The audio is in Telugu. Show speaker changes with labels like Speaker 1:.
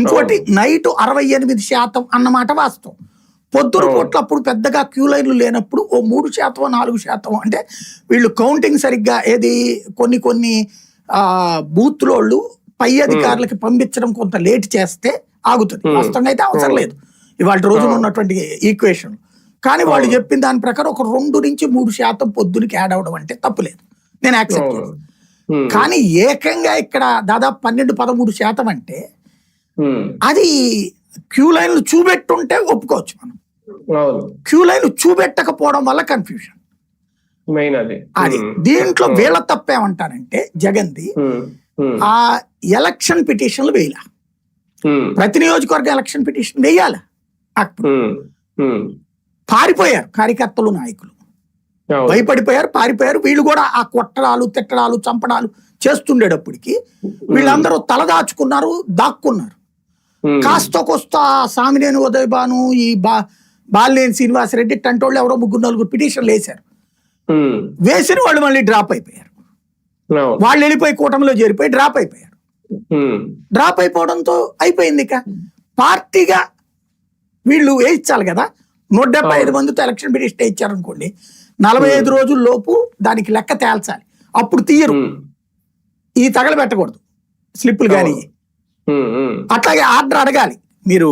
Speaker 1: ఇంకోటి నైట్ 68% అన్నమాట వాస్తవం. పొద్దున పూట్ల అప్పుడు పెద్దగా క్యూ లైన్లు లేనప్పుడు ఓ 3% 4% అంటే వీళ్ళు కౌంటింగ్ సరిగ్గా ఏది కొన్ని బూత్లోళ్ళు పై అధికారులకి పంపించడం కొంత లేట్ చేస్తే ఆగుతుంది. వాస్తవంగా అయితే అవసరం లేదు ఇవాళ రోజున ఉన్నటువంటి ఈక్వేషన్. కానీ వాళ్ళు చెప్పిన దాని ప్రకారం ఒక 2 నుంచి 3% పొద్దునకి యాడ్ అవడం అంటే తప్పులేదు, నేను యాక్సెప్ట్ చేస్తాను. కానీ ఏకంగా ఇక్కడ దాదాపు 12-13% అంటే అది క్యూ లైన్లు చూపెట్టుంటే ఒప్పుకోవచ్చు మనం. క్యూ లైన్ చూపెట్టకపోవడం వల్ల కన్ఫ్యూజన్ అది. దీంట్లో వీళ్ళ తప్పేమంటారంటే జగన్ది ఆ ఎలక్షన్ పిటిషన్లు వేయాల, ప్రతి నియోజకవర్గం ఎలక్షన్ పిటిషన్ వేయాల. పారిపోయారు కార్యకర్తలు నాయకులు, భయపడిపోయారు, పారిపోయారు. వీళ్ళు కూడా ఆ కొట్టడాలు తిట్టడాలు చంపడాలు చేస్తుండేటప్పటికి వీళ్ళందరూ తలదాచుకున్నారు, దాక్కున్నారు. కాస్త కొస్త సామినేని ఉదయభాను ఈ బాలినేని శ్రీనివాసరెడ్డి టంటోళ్ళు ఎవరో 3-4 పిటిషన్లు వేశారు. వేసిన వాళ్ళు మళ్ళీ డ్రాప్ అయిపోయారు. వాళ్ళు వెళ్ళిపోయి కూటమిలో చేరిపోయి డ్రాప్ అయిపోయారు. డ్రాప్ అయిపోవడంతో అయిపోయింది. ఇక పార్టీగా వీళ్ళు వేయించాలి కదా, 175 మందితో ఎలక్షన్ పిటిషన్ ఇచ్చారనుకోండి, 45 రోజుల లోపు దానికి లెక్క తేల్చాలి. అప్పుడు తీయరు, ఈ తగలబెట్టకూడదు స్లిప్పులు కానీ. అట్లాగే ఆర్డర్ అడగాలి మీరు